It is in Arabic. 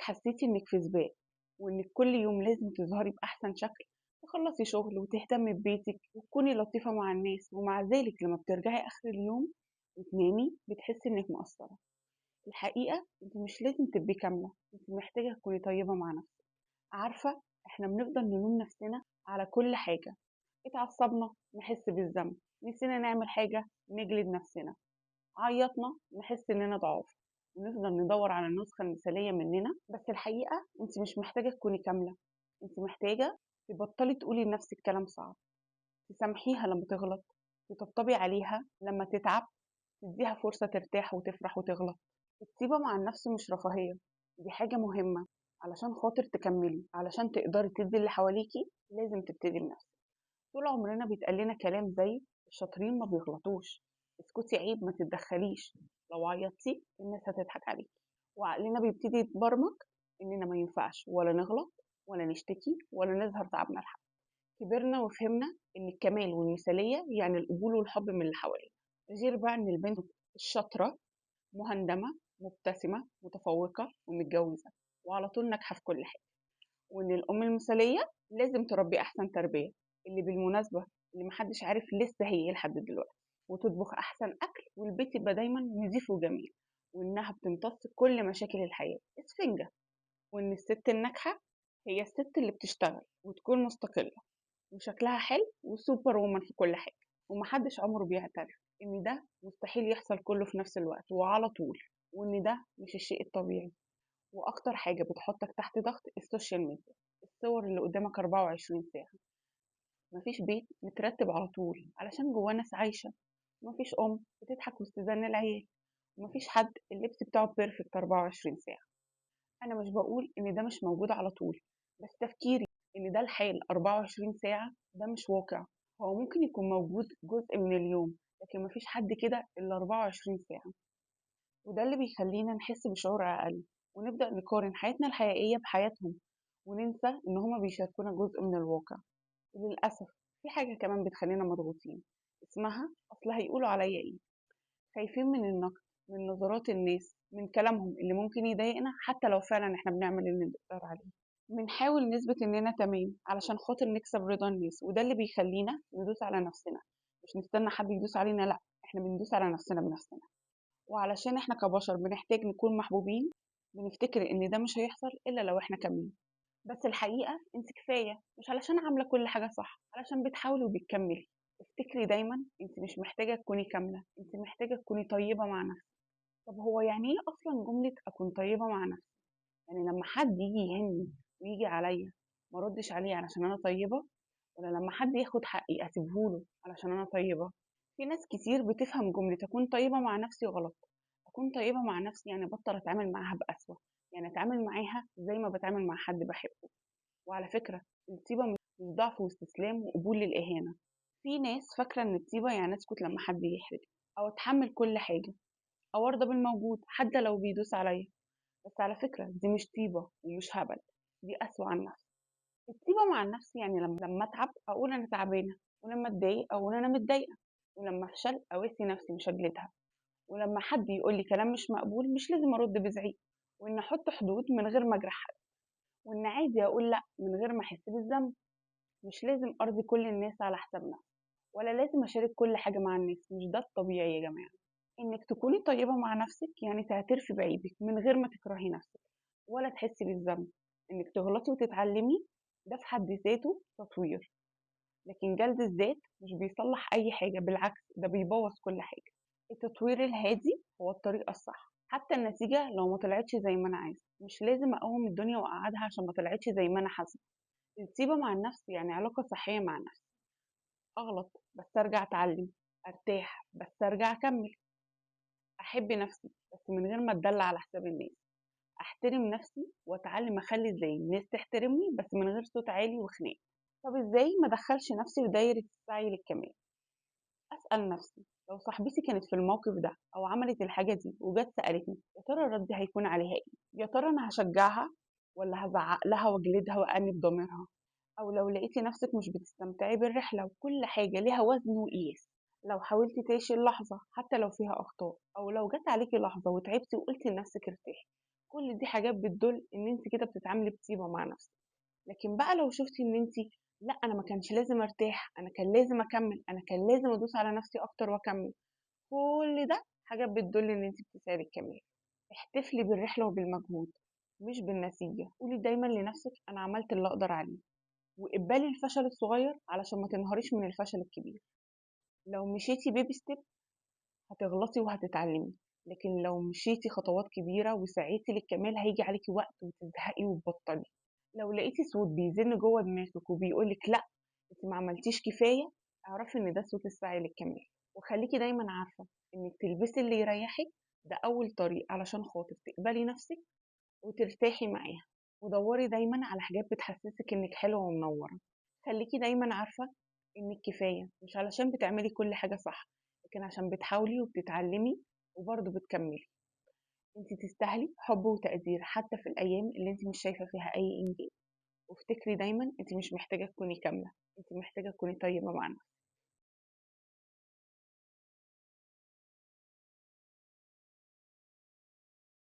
حسيتي إنك في سباق وإنك كل يوم لازم تظهري بأحسن شكل، تخلصي شغل وتهتمي ببيتك وتكوني لطيفة مع الناس، ومع ذلك لما بترجعي آخر اليوم وتنامي بتحسي إنك مقصرة. الحقيقة انت مش لازم تبقي كاملة، انت محتاجة تكوني طيبة مع نفسك. عارفة، احنا بنفضل نلوم نفسنا على كل حاجة. اتعصبنا نحس بالذنب، نسينا نعمل حاجة نجلد نفسنا، عيطنا نحس إننا ضعاف، ونفضل ندور على النسخة المثالية مننا. بس الحقيقة انت مش محتاجة تكوني كاملة، انت محتاجة تبطلي تقولي لنفسك كلام صعب، تسامحيها لما تغلط، تطبطبي عليها لما تتعب، تديها فرصة ترتاح وتفرح وتغلط. الطيبة مع النفس مش رفاهية، دي حاجة مهمة. علشان خاطر تكملي، علشان تقدري تدي اللي حواليكي، لازم تبتدي بنفسك. طول عمرنا بيتقال لنا كلام زي الشاطرين ما بيغلطوش، اسكتي عيب ما تتدخليش، لو عيطتي الناس هتضحك عليكي. وعقلنا بيبتدي يتبرمج اننا ما ينفعش ولا نغلط ولا نشتكي ولا نظهر تعبنا لحد. كبرنا وفهمنا ان الكمال والمثالية يعني القبول والحب من اللي حوالينا. غير بقى ان البنت الشاطرة مهندمة مبتسمة متفوقة ومتجوزة وعلى طول ناجحة في كل حاجة. وإن الأم المثالية لازم تربي أحسن تربية، اللي بالمناسبة اللي محدش عارف لسه هي إيه لحد دلوقتي، وتطبخ أحسن أكل والبيت يبقى دايما نظيف وجميل، وإنها بتمتص كل مشاكل الحياة اسفنجة. وإن الست الناجحة هي الست اللي بتشتغل وتكون مستقلة وشكلها حلو وسوبر وومن في كل حاجة، ومحدش عمره بيعترف إن ده مستحيل يحصل كله في نفس الوقت وعلى طول، وإن ده مش الشيء الطبيعي. واكتر حاجة بتحطك تحت ضغط السوشيال ميديا، الصور اللي قدامك 24 ساعة. مفيش بيت مترتب على طول علشان جواه ناس عايشة، مفيش ام بتضحك وسط زن العيال، ومفيش حد اللبس بتاعه بيرفكت 24 ساعة. انا مش بقول ان ده مش موجود على طول، بس تفكيري ان ده الحال 24 ساعة ده مش واقع. هو ممكن يكون موجود جزء من اليوم، لكن مفيش حد كده الا 24 ساعة. وده اللي بيخلينا نحس بشعور أقل، ونبدأ نقارن حياتنا الحقيقية بحياتهم، وننسى إن هما بيشاركونا جزء من الواقع. وللأسف في حاجة كمان بتخلينا مضغوطين، اسمها أصل هيقولوا عليا إيه. خايفين من النقد، من نظرات الناس، من كلامهم اللي ممكن يضايقنا حتى لو فعلا احنا بنعمل اللي نقدر عليه. بنحاول نثبت إننا تمام علشان خاطر نكسب رضا الناس، وده اللي بيخلينا ندوس على نفسنا. مش نستنى حد يدوس علينا، لأ، احنا بندوس على نفسنا بنفسنا. وعلشان إحنا كبشر بنحتاج نكون محبوبين، بنفتكر إن ده مش هيحصل إلا لو إحنا كاملين. بس الحقيقة أنت كفاية، مش علشان عاملة كل حاجة صح، علشان بتحاولي وبتكملي. افتكري دايما أنت مش محتاجة تكوني كاملة، أنت محتاجة تكوني طيبة مع نفسك. طب هو يعني إيه أصلا جملة أكون طيبة مع نفسي؟ يعني لما حد يجي يهني ويجي عليا ما ردش عليه علشان أنا طيبة، ولا لما حد ياخد حقي أسيبهوله علشان أنا طيبة؟ في ناس كتير بتفهم جملة أكون طيبة مع نفسي غلط. أكون طيبة مع نفسي يعني بطل أتعامل معاها بقسوة، يعني أتعامل معاها زي ما بتعامل مع حد بحبه. وعلى فكرة الطيبة مش ضعف واستسلام وقبول للإهانة. في ناس فاكرة إن الطيبة يعني أسكت لما حد يحرج، أو أتحمل كل حاجة، أو أرضى بالموجود حتى لو بيدوس عليا. بس على فكرة دي مش طيبة ومش هبل، دي قسوة على النفس. الطيبة مع النفس يعني لما أتعب أقول أنا تعبانة، ولما أتضايق أقول أنا متضايقة، ولما أفشل أواسي نفسي مش أجلدها، ولما حد يقول لي كلام مش مقبول مش لازم أرد بزعيق، وإن أحط حدود من غير ما أجرح حد، وإن عادي أقول لأ من غير ما أحس بالذنب. مش لازم أرضي كل الناس على حساب نفسي، ولا لازم أشارك كل حاجة مع الناس، مش ده الطبيعي يا جماعة. إنك تكوني طيبة مع نفسك يعني تعترفي بعيبك من غير ما تكرهي نفسك ولا تحسي بالذنب. إنك تغلطي وتتعلمي ده في حد ذاته تطوير، لكن جلد الذات مش بيصلح أي حاجة، بالعكس ده بيبوظ كل حاجة. التطوير الهادي هو الطريقة الصح، حتى النتيجة لو ما طلعتش زي ما أنا عايزة مش لازم أقوم الدنيا وأقعدها عشان ما طلعتش زي ما أنا حاسة. الطيبة مع النفس يعني علاقة صحية مع النفس. أغلط بس أرجع أتعلم، أرتاح بس أرجع أكمل، أحب نفسي بس من غير ما أتدلع على حساب الناس، أحترم نفسي وأتعلم أخلي زي الناس تحترمني بس من غير صوت عالي وخناق. طب إزاي ما أدخلش نفسي في دايرة السعي للكمال؟ أسأل نفسي، لو صاحبتي كانت في الموقف ده أو عملت الحاجة دي وجت سألتني يا ترى ردي هيكون عليها إيه؟ يا ترى أنا هشجعها ولا هزعق لها واجلدها وأنب ضميرها؟ أو لو لقيتي نفسك مش بتستمتعي بالرحلة وكل حاجة ليها وزن وقياس، لو حاولتي تعيشي اللحظة حتى لو فيها أخطاء، أو لو جت عليكي لحظة وتعبتي وقلتي لنفسك ارتاحي، كل دي حاجات بتدل إن أنتِ كده بتتعاملي بطيبة مع نفسِك. لكن بقى لو شُفتِ إن أنتِ لأ، أنا ما كانش لازم أرتاح، أنا كان لازم أكمّل، أنا كان لازم أدوس على نفسي أكتر وأكمّل، كل ده حاجات بتدل إن أنتِ بتسعي للكمال. احتفلي بالرحلة وبالمجهود مش بالنتيجة. قولي دايمًا لنفسِك أنا عملت اللي أقدر عليه، واقبلي الفشل الصغير علشان ما تنهاريش من الفشل الكبير. لو مشيتِ baby step هتغلطي وهتتعلمي، لكن لو مشيتِ خطوات كبيرة وسعيتِ للكمال هييجي عليكِ وقت وتزهقي وتبطّلي. لو لقيتِ صوت بيزن جوّه دماغِك وبيقول لِك لأ، أنتِ ما عملتيش كفاية، اعرفي إن ده صوت السعي للكمال. وخلّيكِ دايمًا عارفة إنِّك تلبسي اللي يريحِك، ده أول طريق علشان خاطر تقبلي نفسِك وترتاحي معاها. ودوّري دايمًا على حاجات بتحسسِك إنِّك حلوة ومنوّرة. خلّيكِ دايمًا عارفة إنِّك كفاية، مش علشان بتعملي كل حاجة صح، لكن عشان بتحاولي وبتتعلمي وبرضه بتكمّلي. أنتِ تستاهلي حُب وتقدير حتى في الأيام اللي أنتِ مش شايفة فيها أي إنجاز. وافتكري دايمًا أنتِ مش محتاجة تكوني كاملة، أنتِ محتاجة تكوني طيبة مع نفسِك.